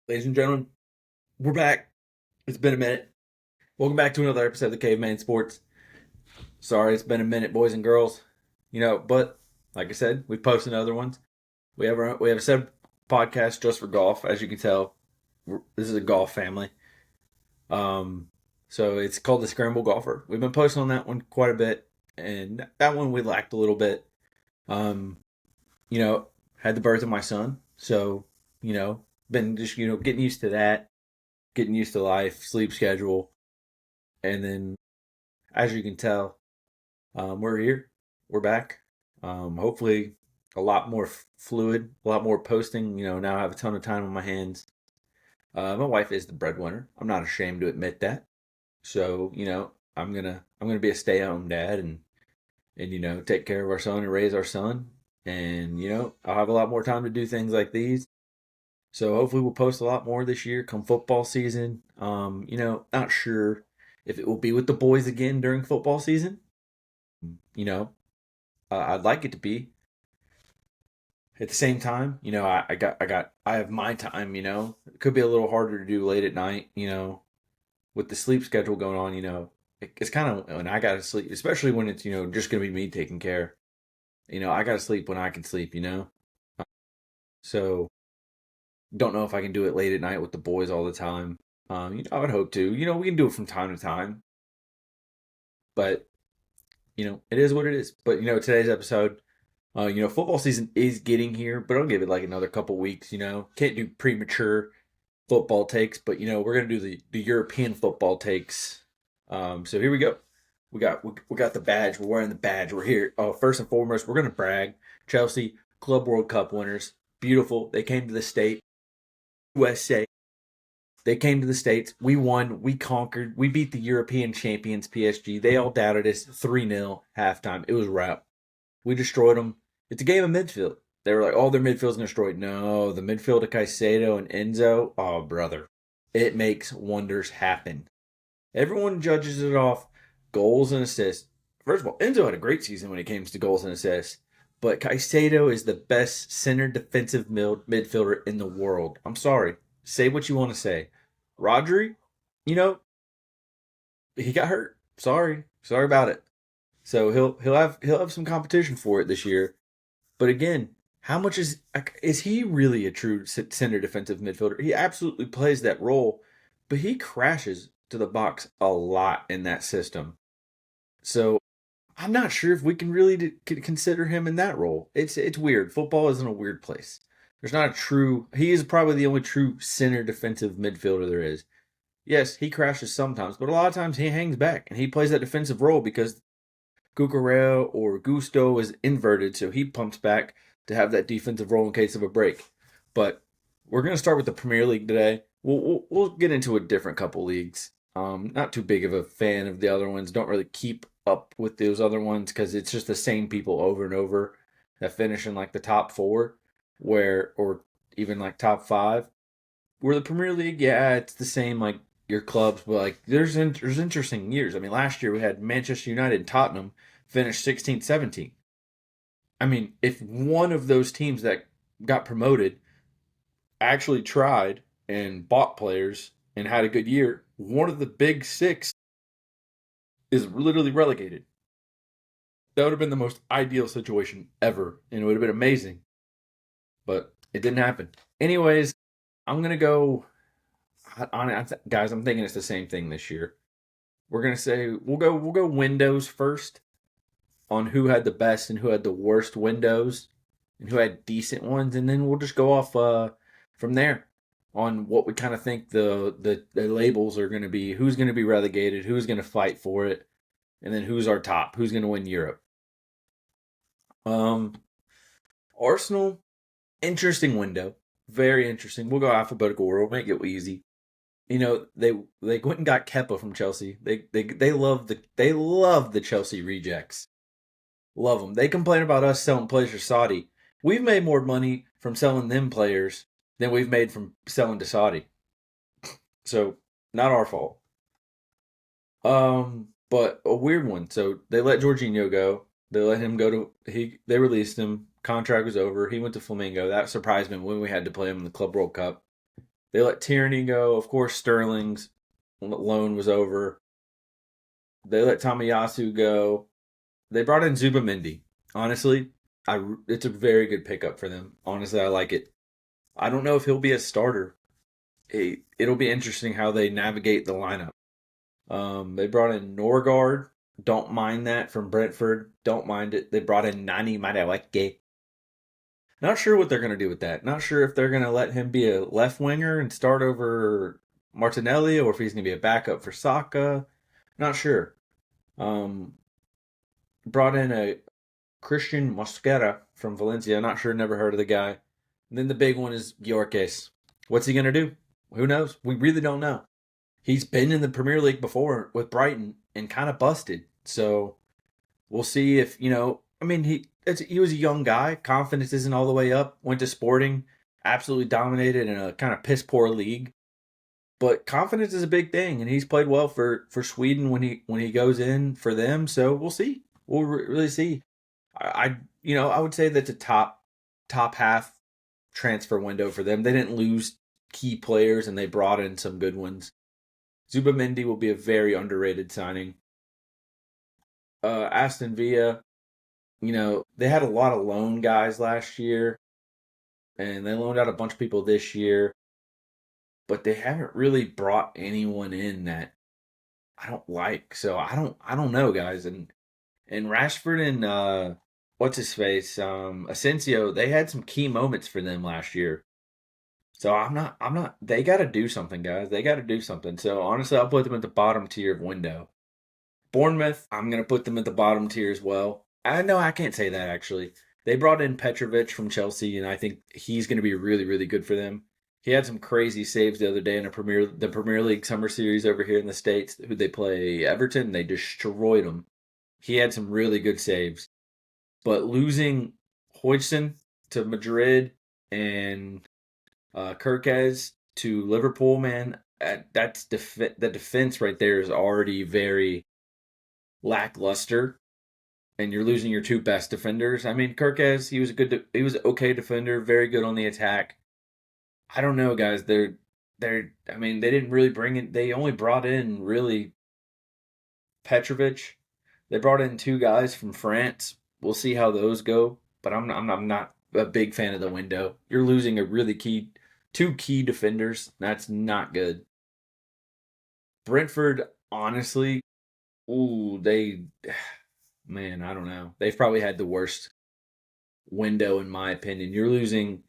Ladies and gentlemen, we're back. It's been a minute. Welcome back to another episode of the Caveman Sports. Sorry, it's been a minute, boys and girls. But like I said, we've posted other ones. We have a set podcast just for golf, as you can tell. This is a golf family. Um, so it's called the Scramble Golfer. We've been posting on that one quite a bit, and that one we lacked a little bit. Um, you know, had the birth of my son, so been just getting used to that, getting used to life, sleep schedule. And then, as you can tell, we're here. We're back. Hopefully, a lot more fluid, a lot more posting. Now I have a ton of time on my hands. My wife is the breadwinner. I'm not ashamed to admit that. So, I'm gonna be a stay-at-home dad and take care of our son and raise our son. And I'll have a lot more time to do things like these. So hopefully we'll post a lot more this year come football season. Not sure if it will be with the boys again during football season. You know, I'd like it to be. At the same time, I have my time. It could be a little harder to do late at night. With the sleep schedule going on. It's kind of when I gotta sleep, especially when it's just gonna be me taking care. I gotta sleep when I can sleep. So don't know if I can do it late at night with the boys all the time. I would hope to. We can do it from time to time, but it is what it is. But today's episode, football season is getting here, but I'll give it like another couple weeks. Can't do premature football takes, but we're gonna do the European football takes. So here we go. We got the badge. We're wearing the badge. We're here. Oh, first and foremost, we're gonna brag. Chelsea Club World Cup winners. Beautiful. They came to the state, USA. They came to the States. We won. We conquered. We beat the European champions, PSG. They all doubted us 3-0 halftime. It was wrap. We destroyed them. It's a game of midfield. They were like, oh, their midfield's destroyed. No, the midfield of Caicedo and Enzo, oh, brother. It makes wonders happen. Everyone judges it off goals and assists. First of all, Enzo had a great season when it comes to goals and assists. But Caicedo is the best center defensive midfielder in the world. I'm sorry. Say what you want to say. Rodri, you know, he got hurt. Sorry about it. So he'll have some competition for it this year. But again, how much is he really a true center defensive midfielder? He absolutely plays that role, but he crashes to the box a lot in that system. So I'm not sure if we can really consider him in that role. It's weird. Football is in a weird place. There's not a true. He is probably the only true center defensive midfielder there is. Yes, he crashes sometimes, but a lot of times he hangs back and he plays that defensive role because Cucurella or Gusto is inverted, so he pumps back to have that defensive role in case of a break. But we're going to start with the Premier League today. We'll get into a different couple leagues. Not too big of a fan of the other ones. Don't really keep up with those other ones because it's just the same people over and over that finish in like the top four, or even like top five. Where the Premier League, yeah, it's the same like your clubs, but like there's interesting years. I mean, last year we had Manchester United and Tottenham finish 16th, 17th. I mean, if one of those teams that got promoted actually tried and bought players and had a good year, one of the big six is literally relegated. That would have been the most ideal situation ever, and it would have been amazing. But it didn't happen. Anyways, I'm gonna go on it, guys. I'm thinking it's the same thing this year. We're gonna say we'll go windows first on who had the best and who had the worst windows and who had decent ones, and then we'll just go off from there on what we kind of think the labels are going to be, who's going to be relegated, who's going to fight for it, and then who's our top, who's going to win Europe. Um, Arsenal, interesting window, very interesting. We'll go alphabetical order, we'll make it easy. They went and got Kepa from Chelsea. They love the Chelsea rejects. Love them. They complain about us selling players for Saudi. We've made more money from selling them players than we've made from selling to Saudi. So not our fault. But a weird one. So they let Jorginho go. They let him go to he. They released him. Contract was over. He went to Flamengo. That surprised me when we had to play him in the Club World Cup. They let Tierney go. Of course, Sterling's loan was over. They let Tomiyasu go. They brought in Zubamendi. Honestly, it's a very good pickup for them. Honestly, I like it. I don't know if he'll be a starter. It'll be interesting how they navigate the lineup. They brought in Norgard. Don't mind that from Brentford. Don't mind it. They brought in Nani Madueke. Not sure what they're going to do with that. Not sure if they're going to let him be a left winger and start over Martinelli or if he's going to be a backup for Saka. Not sure. Brought in a Christian Mosquera from Valencia. Not sure, never heard of the guy. And then the big one is Yorkes. What's he going to do? Who knows? We really don't know. He's been in the Premier League before with Brighton and kind of busted. So we'll see if, I mean, he was a young guy. Confidence isn't all the way up. Went to Sporting, absolutely dominated in a kind of piss poor league. But confidence is a big thing, and he's played well for Sweden when he goes in for them. So we'll see. We'll really see. I would say that's a top half transfer window for them. They didn't lose key players, and they brought in some good ones. Zubamendi will be a very underrated signing. Aston Villa, they had a lot of loan guys last year, and they loaned out a bunch of people this year, but they haven't really brought anyone in that I don't like. So I don't know, guys. And Rashford and what's his face, Asensio, they had some key moments for them last year. So I'm not. They got to do something, guys. They got to do something. So honestly, I'll put them at the bottom tier of window. Bournemouth, I'm gonna put them at the bottom tier as well. I know I can't say that actually. They brought in Petrovic from Chelsea, and I think he's going to be really, really good for them. He had some crazy saves the other day in the Premier League Summer Series over here in the States. Who they play Everton, they destroyed them. He had some really good saves, but losing Hodgson to Madrid and Kirkez to Liverpool, man, that's the defense right there is already very lackluster, and you're losing your two best defenders. I mean, Kirkez, he was an okay defender, very good on the attack. I don't know, guys. I mean, they didn't really bring in. They only brought in really Petrovic. They brought in two guys from France. We'll see how those go. But I'm not a big fan of the window. You're losing a really two key defenders. That's not good. Brentford, honestly, ooh, man, I don't know. They've probably had the worst window in my opinion. You're losing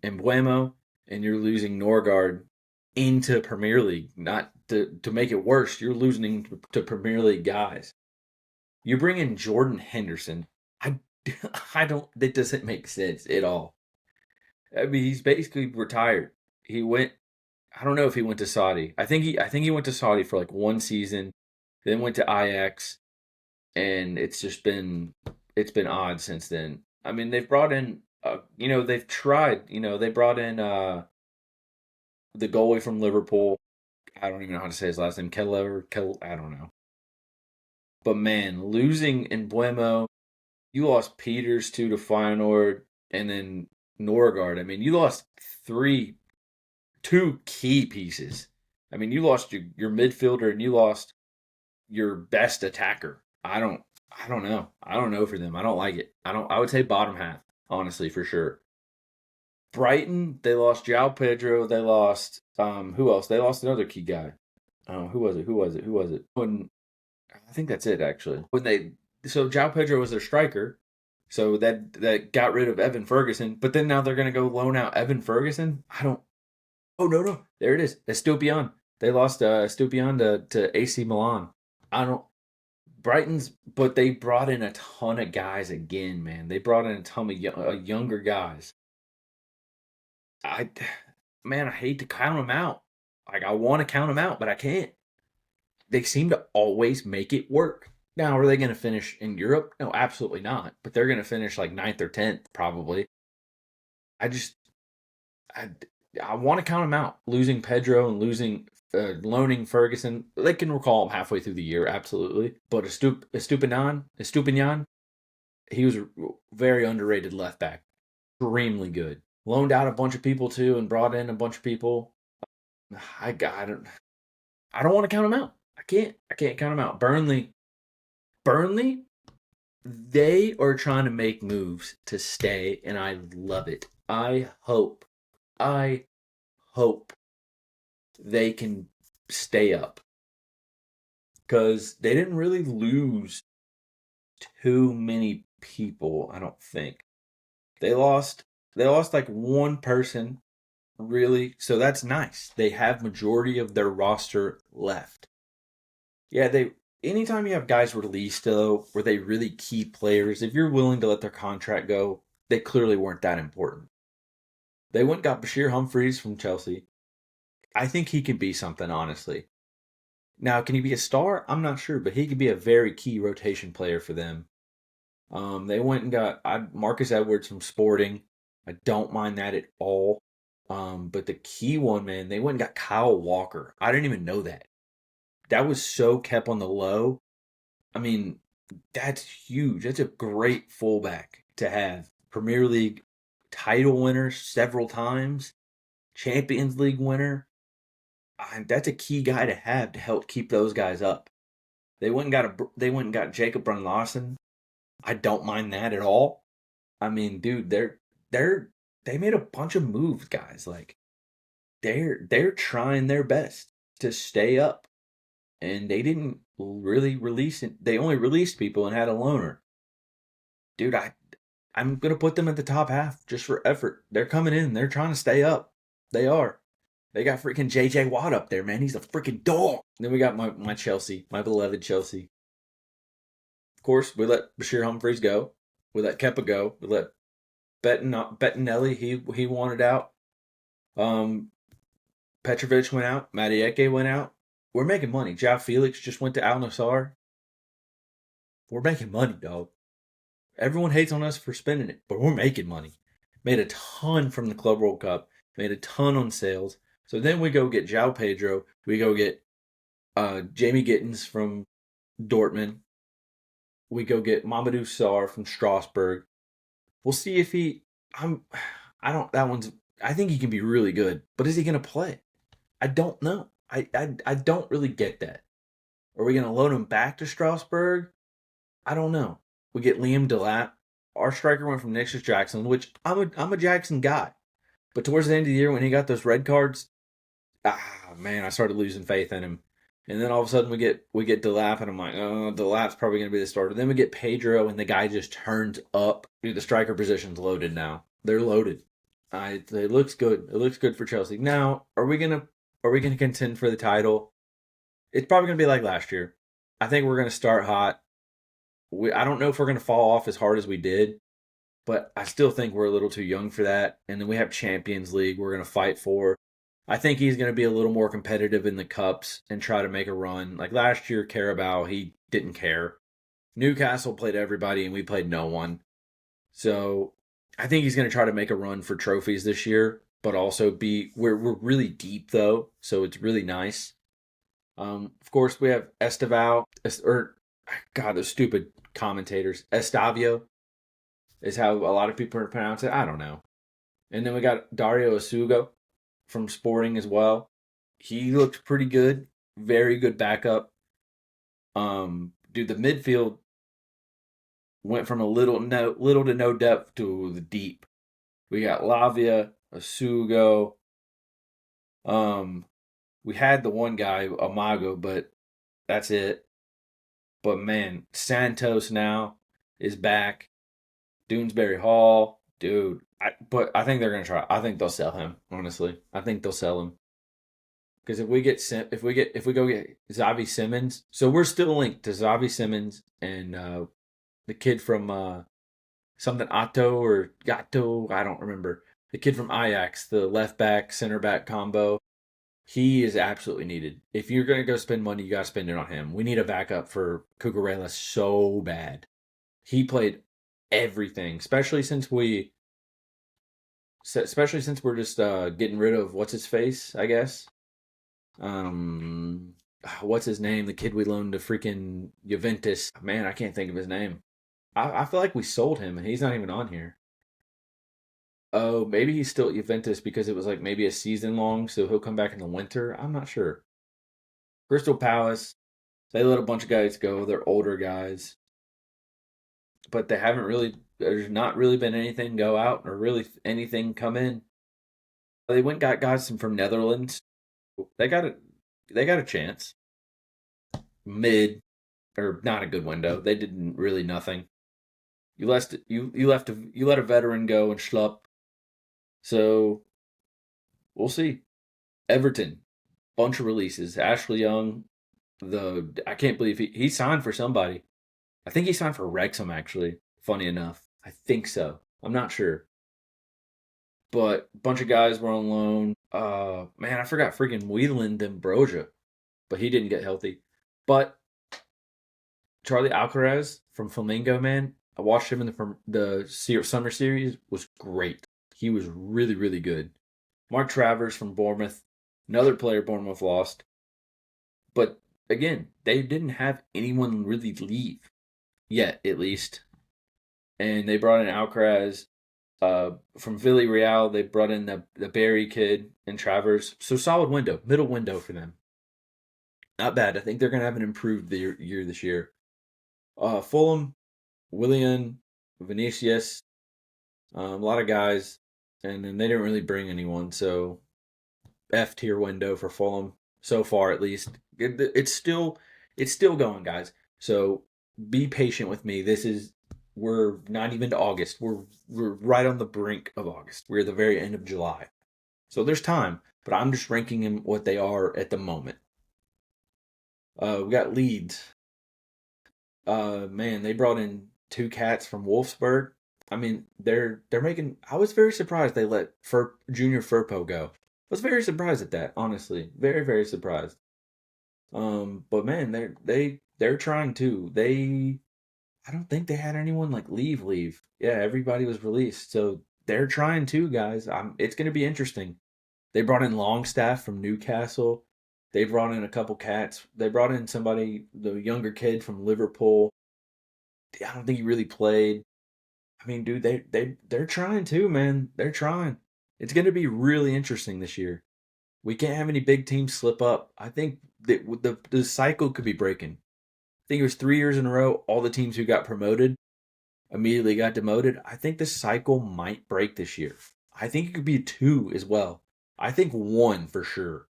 Embuemo and you're losing Norgard into Premier League. Not to make it worse, you're losing to Premier League guys. You bring in Jordan Henderson. I I don't that doesn't make sense at all. I mean, he's basically retired. He went I don't know if he went to Saudi. I think he went to Saudi for like one season, then went to Ajax, and it's been odd since then. I mean, they've brought in they've tried, they brought in the goalie from Liverpool. I don't even know how to say his last name. I don't know. But man, losing in Buemo, you lost Peters too to Feyenoord, and then Norgard. I mean, you lost two key pieces. I mean, you lost your midfielder and you lost your best attacker. I don't know. I don't know for them. I don't like it. I would say bottom half, honestly, for sure. Brighton, they lost João Pedro. They lost who else? They lost another key guy. Who was it? Who was it? Who was it? When I think that's it actually. So João Pedro was their striker. So that got rid of Evan Ferguson, but then now they're gonna go loan out Evan Ferguson. I don't. Oh no, there it is. Estupiñán. They lost Estupiñán to AC Milan. I don't. But they brought in a ton of guys again, man. They brought in a ton of younger guys. I, man, I hate to count them out. Like I want to count them out, but I can't. They seem to always make it work. Now, are they going to finish in Europe? No, absolutely not. But they're going to finish like 9th or 10th, probably. I just, I want to count them out. Losing Pedro and loaning Ferguson, they can recall him halfway through the year, absolutely. But Estupiñán, he was a very underrated left back. Extremely good. loaned out a bunch of people too and brought in a bunch of people. I don't want to count them out. I can't count them out. Burnley, they are trying to make moves to stay, and I love it. I hope they can stay up because they didn't really lose too many people. I don't think they lost. They lost like one person, really. So that's nice. They have majority of their roster left. Yeah, they. Anytime you have guys released though, where they really key players, if you're willing to let their contract go, they clearly weren't that important. They went and got Bashir Humphreys from Chelsea. I think he can be something, honestly. Now, can he be a star? I'm not sure, but he could be a very key rotation player for them. They went and got Marcus Edwards from Sporting. I don't mind that at all. But the key one, man, they went and got Kyle Walker. I didn't even know that. That was so kept on the low. I mean, that's huge. That's a great fullback to have. Premier League title winner several times, Champions League winner. That's a key guy to have to help keep those guys up. They went and got Jacob Brun-Larsen. I don't mind that at all. I mean, dude, they made a bunch of moves, guys. Like they're trying their best to stay up, and they didn't really release it. They only released people and had a loaner. Dude, I'm gonna put them at the top half just for effort. They're coming in. They're trying to stay up. They are. They got freaking JJ Watt up there, man. He's a freaking dog. And then we got my Chelsea, my beloved Chelsea. Of course, we let Bashir Humphreys go. We let Kepa go. We let Bettinelli, he wanted out. Petrovic went out. Madueke went out. We're making money. João Felix just went to Al Nassr. We're making money, dog. Everyone hates on us for spending it, but we're making money. Made a ton from the Club World Cup. Made a ton on sales. So then we go get João Pedro. We go get Jamie Gittins from Dortmund. We go get Mamadou Sarr from Strasbourg. We'll see if I think he can be really good, but is he going to play? I don't know. I don't really get that. Are we going to load him back to Strasbourg? I don't know. We get Liam Delap. Our striker went from Nicholas Jackson, which I'm a Jackson guy. But towards the end of the year when he got those red cards, man, I started losing faith in him. And then all of a sudden we get Delap, and I'm like, oh, Delap's probably going to be the starter. Then we get Pedro, and the guy just turns up. Dude, the striker position's loaded now. They're loaded. It looks good. It looks good for Chelsea. Now, are we gonna contend for the title? It's probably gonna be like last year. I think we're gonna start hot. I don't know if we're gonna fall off as hard as we did, but I still think we're a little too young for that. And then we have Champions League we're gonna fight for. I think he's going to be a little more competitive in the cups and try to make a run. Like last year, Carabao, he didn't care. Newcastle played everybody and we played no one. So I think he's going to try to make a run for trophies this year, but also we're really deep though, so it's really nice. Of course, we have Esteval, or God, those stupid commentators. Estavio is how a lot of people pronounce it. I don't know. And then we got Dario Asugo from Sporting as well. He looked pretty good. Very good backup. Dude, the midfield went from a little to no depth to the deep. We got Lavia, Asugo. We had the one guy, Amago, but that's it. But man, Santos now is back. Doonesbury Hall, dude. But I think they're gonna try. I think they'll sell him. Honestly, I think they'll sell him because if we go get Xavi Simons, so we're still linked to Xavi Simons and the kid from something Otto or Gatto. I don't remember the kid from Ajax, the left back center back combo. He is absolutely needed. If you're gonna go spend money, you gotta spend it on him. We need a backup for Cucurella so bad. He played everything, especially since we're just getting rid of what's his face, I guess. What's his name? The kid we loaned to freaking Juventus. Man, I can't think of his name. I feel like we sold him and he's not even on here. Oh, maybe he's still at Juventus because it was like maybe a season long, so he'll come back in the winter. I'm not sure. Crystal Palace, they let a bunch of guys go. They're older guys, but they haven't really. There's not really been anything go out or really anything come in. They went got guys from Netherlands. They got a they got a chance. Mid or not a good window. They did really nothing. You let a veteran go and schlup. So we'll see. Everton, bunch of releases. Ashley Young, I can't believe he signed for somebody. I think he signed for Wrexham actually. Funny enough, I think so. I'm not sure, but a bunch of guys were on loan. Man, I forgot freaking Whelan Broja, but he didn't get healthy. But Charlie Alcaraz from Flamengo, man, I watched him in the summer series. Was great. He was really really good. Mark Travers from Bournemouth, another player Bournemouth lost. But again, they didn't have anyone really leave yet, at least. And they brought in Alcaraz from Villarreal. They brought in the Barry kid and Travers. So solid window, middle window for them. Not bad. I think they're going to have an improved year this year. Fulham, Willian, Vinicius, a lot of guys. And then they didn't really bring anyone. So F tier window for Fulham so far, at least. It's still going, guys. So be patient with me. We're not even to August. We're right on the brink of August. We're at the very end of July. So there's time, but I'm just ranking them what they are at the moment. We got Leeds. Man, they brought in two cats from Wolfsburg. I mean, they're making. I was very surprised they let Junior Firpo go. I was very surprised at that, honestly. Very very surprised. But man, they're trying to. I don't think they had anyone like leave. Yeah, everybody was released. So they're trying to, guys. It's going to be interesting. They brought in Longstaff from Newcastle. They brought in a couple cats. They brought in somebody, the younger kid from Liverpool. I don't think he really played. I mean, dude, they're trying to, man. They're trying. It's going to be really interesting this year. We can't have any big teams slip up. I think that the cycle could be breaking. I think it was 3 years in a row. All the teams who got promoted immediately got demoted. I think the cycle might break this year. I think it could be two as well. I think one for sure.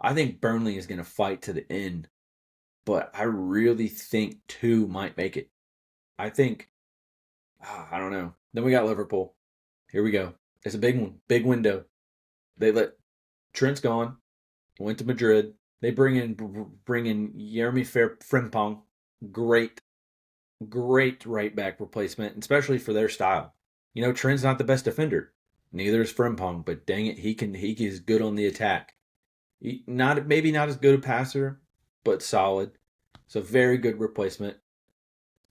I think Burnley is going to fight to the end, but I really think two might make it. I think, I don't know. Then we got Liverpool. Here we go. It's a big one, big window. They let Trent's gone, went to Madrid. They bring in Jeremy Frimpong, great right back replacement, especially for their style. You know, Trent's not the best defender. Neither is Frimpong, but dang it, he is good on the attack. Maybe not as good a passer, but solid. So very good replacement.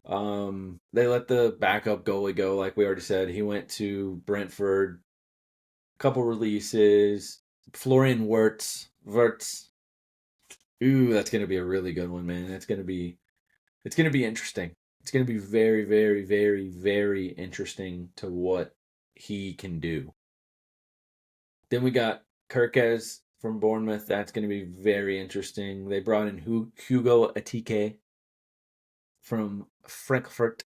They let the backup goalie go, like we already said. He went to Brentford. Couple releases. Florian Wirtz. Ooh, that's gonna be a really good one, man. It's gonna be interesting. It's gonna be very, very, very, very interesting to what he can do. Then we got Kirkes from Bournemouth. That's gonna be very interesting. They brought in Hugo Atike from Frankfurt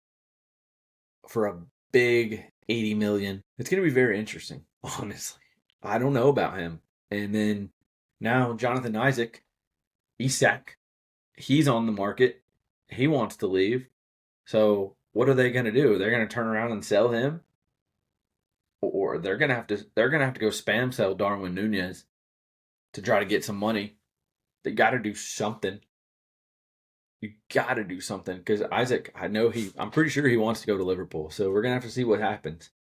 for a big 80 million. It's gonna be very interesting, honestly. I don't know about him. And then now Jonathan Isak, he's on the market. He wants to leave. So what are they going to do? They're going to turn around and sell him, or they're going to have to go spam sell Darwin Nunez to try to get some money. They got to do something. You got to do something because Isak, I'm pretty sure he wants to go to Liverpool. So we're going to have to see what happens.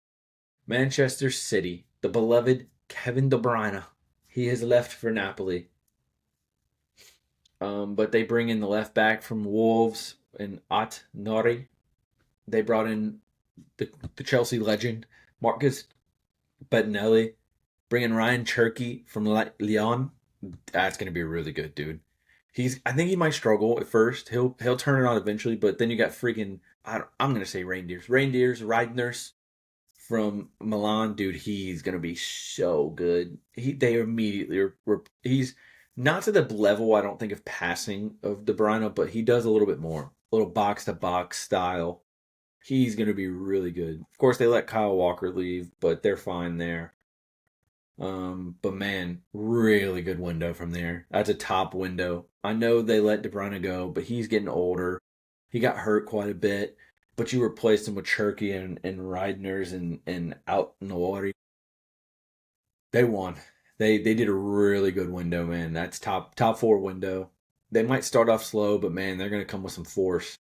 Manchester City, the beloved Kevin De Bruyne, he has left for Napoli. But they bring in the left back from Wolves and Nori. They brought in the Chelsea legend Marcus Bettinelli. Bring in Ryan Cherky from Lyon. That's gonna be really good, dude. I think he might struggle at first. He'll turn it on eventually, but then you got freaking I'm gonna say reindeers, Reiners, from Milan, dude, he's gonna be so good. They immediately he's not to the level I don't think of passing of De Bruyne, but he does a little bit more, a little box to box style. He's gonna be really good. Of course, they let Kyle Walker leave, but they're fine there. But man, really good window from there. That's a top window. I know they let De Bruyne go, but he's getting older. He got hurt quite a bit, but you replaced him with Cherky and Reidners and out in the water. They won. They did a really good window, man. That's top four window. They might start off slow, but man, they're gonna come with some force.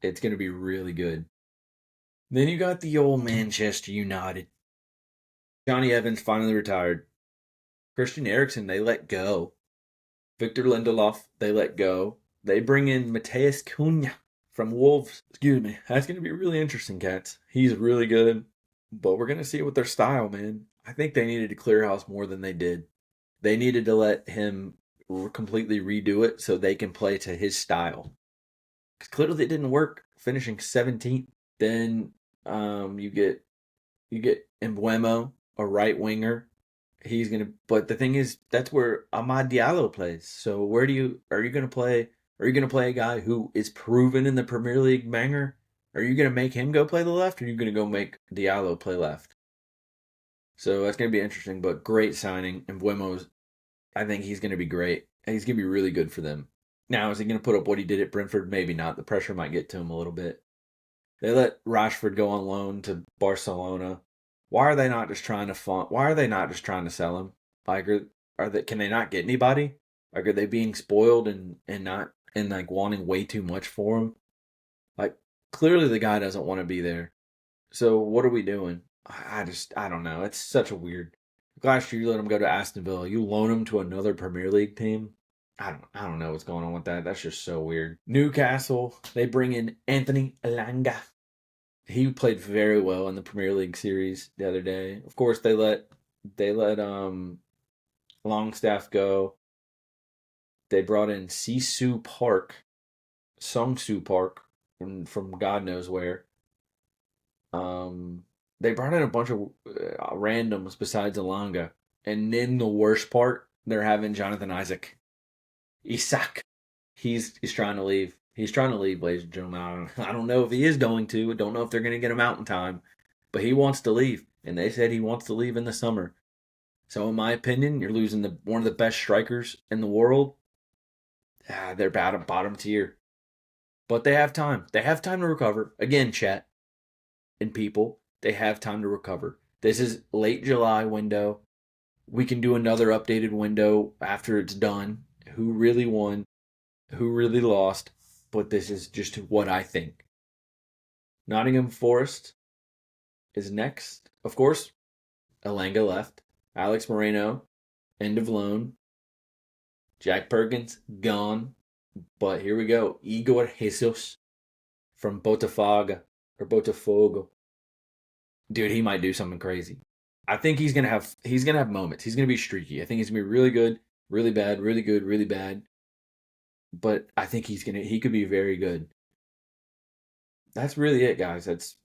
It's gonna be really good. Then you got the old Manchester United. Johnny Evans finally retired. Christian Eriksen, they let go. Victor Lindelof, they let go. They bring in Mateus Cunha from Wolves. Excuse me. That's going to be really interesting, cats. He's really good, but we're going to see it with their style, man. I think they needed to clear house more than they did. They needed to let him completely redo it so they can play to his style. Because clearly it didn't work, finishing 17th. Then you get Embuemo, a right winger. He's gonna, but the thing is, that's where Amad Diallo plays. So are you gonna play? Are you gonna play a guy who is proven in the Premier League banger? Are you gonna make him go play the left, or are you gonna go make Diallo play left? So that's gonna be interesting. But great signing, and Buemo's. I think he's gonna be great. He's gonna be really good for them. Now, is he gonna put up what he did at Brentford? Maybe not. The pressure might get to him a little bit. They let Rashford go on loan to Barcelona. Why are they not just trying to Why are they not just trying to sell him? Like, are they? Can they not get anybody? Like, are they being spoiled and not and like wanting way too much for him? Like, clearly the guy doesn't want to be there. So what are we doing? I don't know. It's such a weird. Last year you let him go to Aston Villa. You loan him to another Premier League team. I don't know what's going on with that. That's just so weird. Newcastle, they bring in Anthony Elanga. He played very well in the Premier League series the other day. Of course, they let Longstaff go. They brought in Sisu Park, Songsu Park, from God knows where. They brought in a bunch of randoms besides Elanga, and then the worst part, they're having Jonathan Isak. He's trying to leave. He's trying to leave, ladies and gentlemen. I don't know if he is going to. I don't know if they're going to get him out in time. But he wants to leave. And they said he wants to leave in the summer. So in my opinion, you're losing one of the best strikers in the world. They're bottom tier. But they have time. They have time to recover. Again, chat and people, they have time to recover. This is late July window. We can do another updated window after it's done. Who really won? Who really lost? But this is just what I think. Nottingham Forest is next. Of course, Elanga left. Alex Moreno, end of loan. Jack Perkins, gone. But here we go. Igor Jesus from Botafogo. Dude, he might do something crazy. I think he's gonna have moments. He's gonna be streaky. I think he's gonna be really good, really bad, really good, really bad. But I think he could be very good. That's really it, guys. It's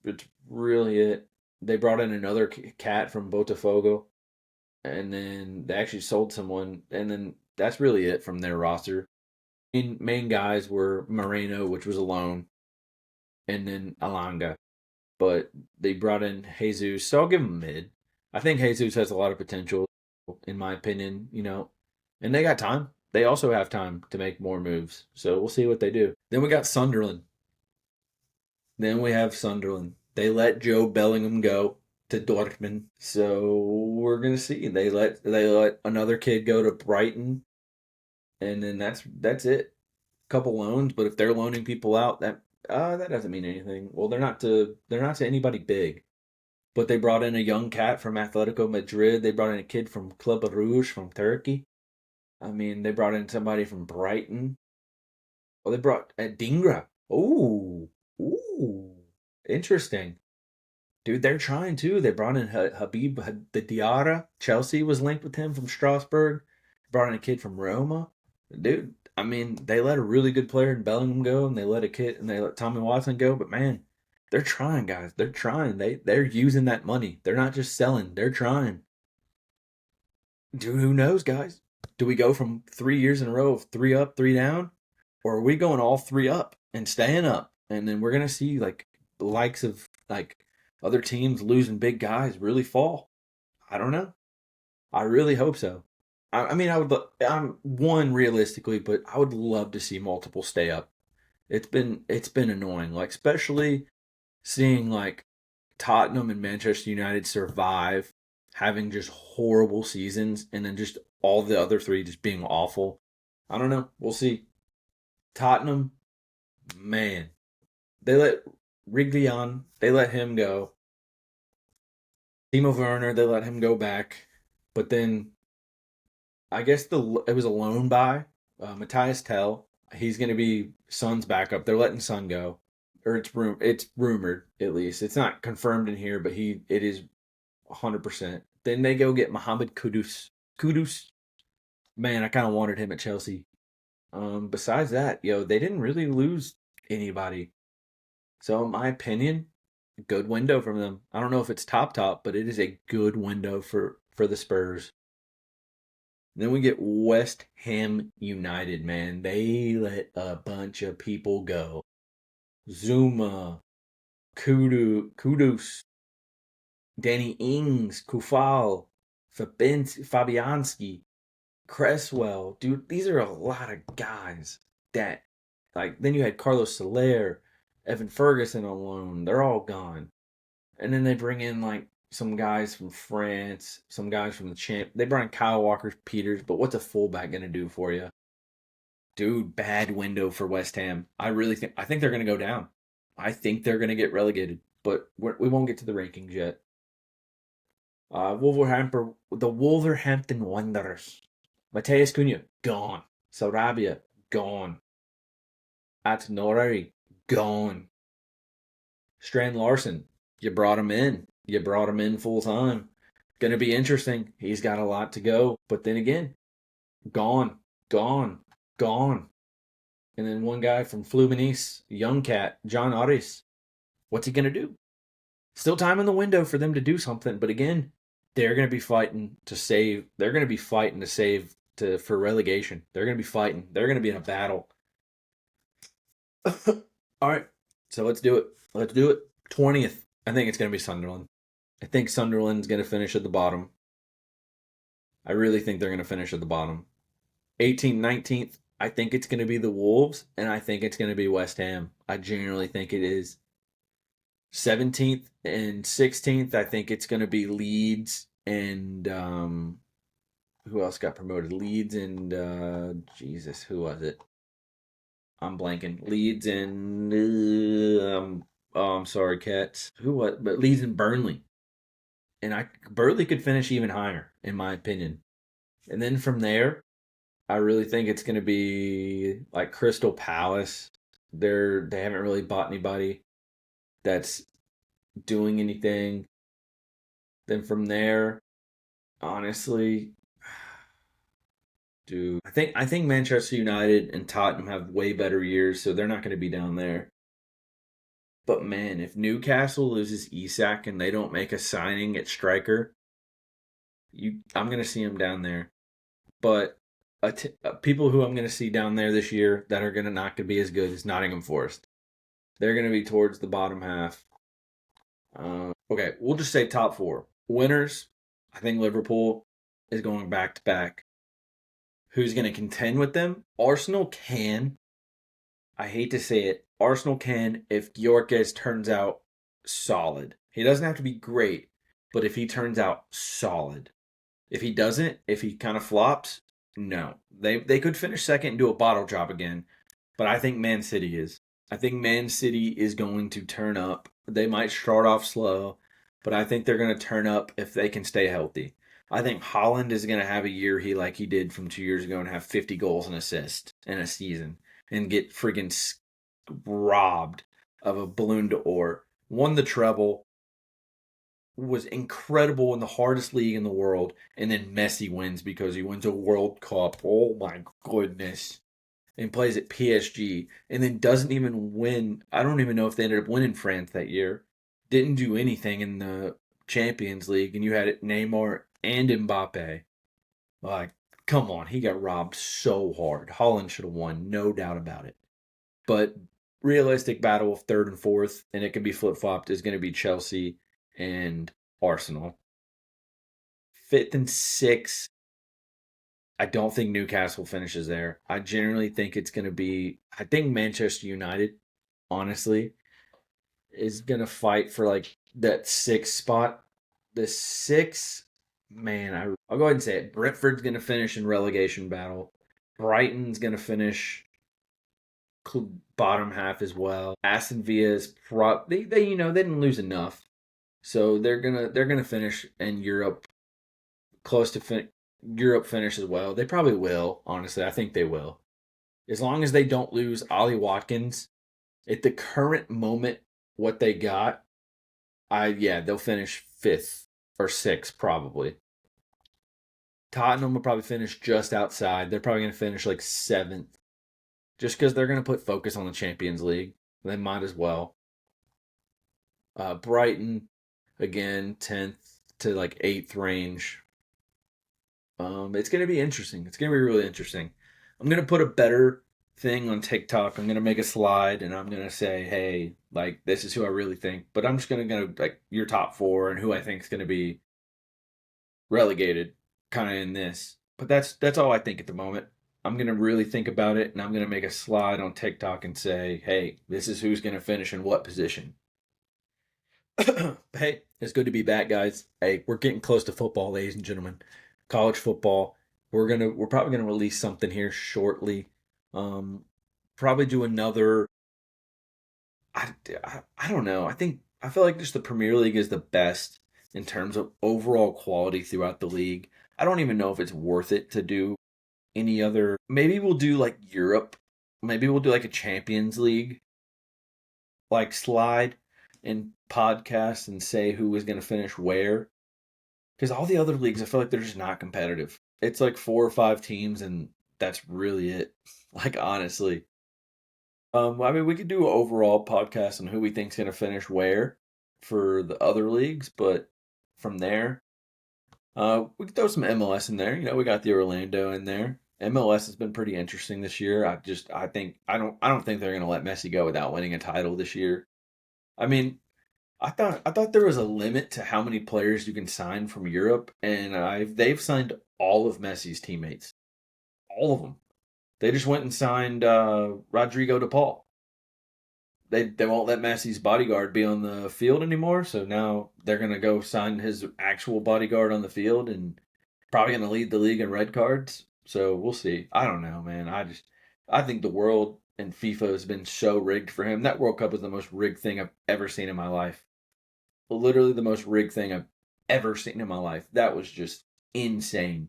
really it. They brought in another cat from Botafogo, and then they actually sold someone, and then that's really it from their roster. Main guys were Moreno, which was a loan, and then Alanga. But they brought in Jesus, so I'll give him mid. I think Jesus has a lot of potential, in my opinion, and they got time. They also have time to make more moves, so we'll see what they do. Then we got Sunderland. They let Joe Bellingham go to Dortmund, so we're gonna see. They let another kid go to Brighton, and then that's it. A couple loans, but if they're loaning people out, that doesn't mean anything. Well, they're not to anybody big, but they brought in a young cat from Atletico Madrid. They brought in a kid from Club Rouge from Turkey. I mean, they brought in somebody from Brighton. Oh, they brought Dingra. Ooh, interesting. Dude, they're trying too. They brought in Habib the Diarra. Chelsea was linked with him from Strasbourg. Brought in a kid from Roma. Dude, I mean, they let a really good player in Bellingham go, and they let Tommy Watson go. But man, They're trying, guys. They're trying. They're using that money. They're not just selling. They're trying. Dude, who knows, guys? Do we go from 3 years in a row of 3 up, 3 down? Or are we going all 3 up and staying up? And then we're gonna see like the likes of like other teams losing big guys really fall. I don't know. I really hope so. I mean, I'm one realistically, but I would love to see multiple stay up. It's been annoying, like especially seeing like Tottenham and Manchester United survive having just horrible seasons and then just all the other three just being awful. I don't know. We'll see. Tottenham, man, they let Riglian, they let him go. Timo Werner, they let him go back. But then I guess it was a loan buy. Matthias Tell, he's going to be Son's backup. They're letting Son go, or it's rumored at least. It's not confirmed in here, but it is 100%. Then they go get Mohamed Kudus. Kudus, man, I kind of wanted him at Chelsea. Besides that, they didn't really lose anybody. So, in my opinion, good window from them. I don't know if it's top, but it is a good window for the Spurs. Then we get West Ham United, man. They let a bunch of people go. Zuma, Kudus, Danny Ings, Kufal, Fabianski, Cresswell. Dude, these are a lot of guys that, like, then you had Carlos Soler, Evan Ferguson on loan. They're all gone. And then they bring in, like, some guys from France, some guys from the champ. They brought in Kyle Walker Peters, but what's a fullback going to do for you? Dude, bad window for West Ham. I think they're going to go down. I think they're going to get relegated, but we won't get to the rankings yet. The Wolverhampton Wanderers. Mateus Cunha, gone. Sarabia, gone. At-Nouri, gone. Strand Larson, you brought him in. You brought him in full time. Going to be interesting. He's got a lot to go. But then again, gone, gone, gone. And then one guy from Fluminense, young cat, John Aris. What's he going to do? Still time in the window for them to do something. But again, they're going to be fighting to save. They're going to be fighting to save for relegation. They're going to be fighting. They're going to be in a battle. All right. So let's do it. 20th. I think it's going to be Sunderland. I think Sunderland's going to finish at the bottom. I really think they're going to finish at the bottom. 18th, 19th, I think it's going to be the Wolves, and I think it's going to be West Ham. I genuinely think it is. 17th and 16th, I think it's going to be Leeds and who else got promoted? Leeds and Jesus, who was it? I'm blanking. Leeds and I'm sorry, Cats. Who was? But Leeds and Burnley. And Burnley could finish even higher, in my opinion. And then from there, I really think it's going to be like Crystal Palace. They haven't really bought anybody that's doing anything. Then from there, honestly, dude, I think Manchester United and Tottenham have way better years, so they're not going to be down there. But man, if Newcastle loses Isak and they don't make a signing at striker, I'm going to see them down there. But people who I'm going to see down there this year that are not going to be as good as Nottingham Forest. They're going to be towards the bottom half. Okay, we'll just say top four. Winners, I think Liverpool is going back to back. Who's going to contend with them? Arsenal can. I hate to say it. Arsenal can if Gyökeres turns out solid. He doesn't have to be great, but if he turns out solid. If he doesn't, if he kind of flops, no. They could finish second and do a bottle job again, but I think Man City is. I think Man City is going to turn up. They might start off slow, but I think they're going to turn up if they can stay healthy. I think Haaland is going to have a year like he did from 2 years ago and have 50 goals and assists in a season and get friggin' robbed of a Ballon d'Or. Won the treble, was incredible in the hardest league in the world, and then Messi wins because he wins a World Cup. Oh my goodness. and plays at PSG and then doesn't even win. I don't even know if they ended up winning France that year. Didn't do anything in the Champions League, and you had Neymar and Mbappe. Like, come on, he got robbed so hard. Holland should have won, no doubt about it. But realistic battle of third and fourth, and it can be flip flopped, is going to be Chelsea and Arsenal. Fifth and sixth, I don't think Newcastle finishes there. I generally think it's going to be, I think Manchester United, honestly, is going to fight for like that sixth spot. The sixth, man, I'll go ahead and say it. Brentford's going to finish in relegation battle. Brighton's going to finish bottom half as well. Aston Villa's they they didn't lose enough, so they're gonna finish in Europe close to Europe finish as well. They probably will. Honestly, I think they will. As long as they don't lose Ollie Watkins at the current moment, what they got, they'll finish fifth or sixth probably. Tottenham will probably finish just outside. They're probably going to finish like seventh, just because they're going to put focus on the Champions League. They might as well. Brighton, again, 10th to like 8th range. It's going to be interesting. It's going to be really interesting. I'm going to put a better thing on TikTok. I'm going to make a slide and I'm going to say, hey, like, this is who I really think. But I'm just going to go, like, your top four and who I think is going to be relegated kind of in this. But that's all I think at the moment. I'm going to really think about it and I'm going to make a slide on TikTok and say, hey, this is who's going to finish in what position. Hey, it's good to be back, guys. Hey, we're getting close to football, ladies and gentlemen. College football. We're probably gonna release something here shortly. Probably do another. I don't know. I feel like just the Premier League is the best in terms of overall quality throughout the league. I don't even know if it's worth it to do any other. Maybe we'll do like Europe. Maybe we'll do like a Champions League like slide and podcast and say who is going to finish where. Because all the other leagues, I feel like they're just not competitive. It's like 4 or 5 teams, and that's really it. Like, honestly. I mean, we could do an overall podcast on who we think's going to finish where for the other leagues, but from there, we could throw some MLS in there. We got the Orlando in there. MLS has been pretty interesting this year. I don't think they're going to let Messi go without winning a title this year. I mean, I thought there was a limit to how many players you can sign from Europe, and they've signed all of Messi's teammates, all of them. They just went and signed Rodrigo De Paul. They won't let Messi's bodyguard be on the field anymore, so now they're gonna go sign his actual bodyguard on the field, and probably gonna lead the league in red cards. So we'll see. I don't know, man. I think the world and FIFA has been so rigged for him. That World Cup is the most rigged thing I've ever seen in my life. Literally the most rigged thing I've ever seen in my life. That was just insane.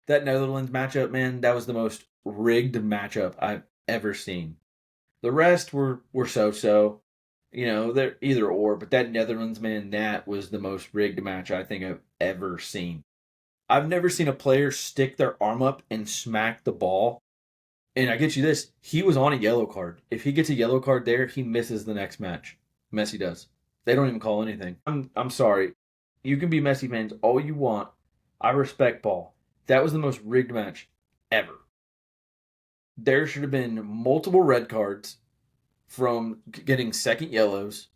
That Netherlands matchup, man, that was the most rigged matchup I've ever seen. The rest were so so. They're either or, but that Netherlands, man, that was the most rigged match I think I've ever seen. I've never seen a player stick their arm up and smack the ball. And I get you this, he was on a yellow card. If he gets a yellow card there, he misses the next match. Messi does. They don't even call anything. I'm sorry. You can be Messi fans all you want. I respect ball. That was the most rigged match ever. There should have been multiple red cards from getting second yellows.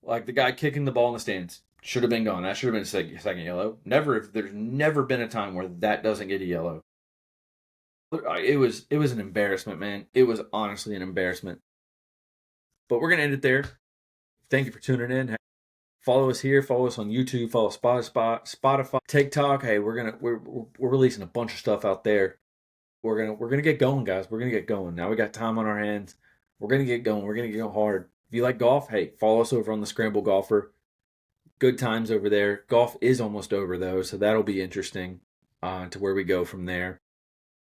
Like the guy kicking the ball in the stands should have been gone. That should have been a second yellow. There's never been a time where that doesn't get a yellow. It was an embarrassment, man. It was honestly an embarrassment. But we're gonna end it there. Thank you for tuning in. Follow us here. Follow us on YouTube. Follow Spotify, TikTok. Hey, we're releasing a bunch of stuff out there. We're gonna get going, guys. We're gonna get going. Now we got time on our hands. We're gonna get going. We're gonna get hard. If you like golf, hey, follow us over on the Scramble Golfer. Good times over there. Golf is almost over though, so that'll be interesting to where we go from there.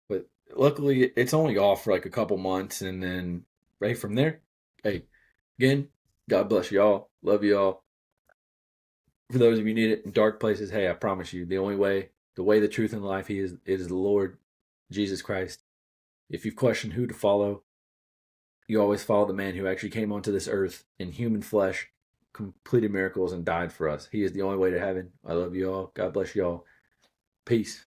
But luckily, it's only off for like a couple months, and then right from there. Hey, again, God bless y'all. Love y'all. For those of you who need it in dark places, hey, I promise you, the way, the truth, and life, He is the Lord Jesus Christ. If you've questioned who to follow, you always follow the man who actually came onto this earth in human flesh, completed miracles, and died for us. He is the only way to heaven. I love you all. God bless you all. Peace.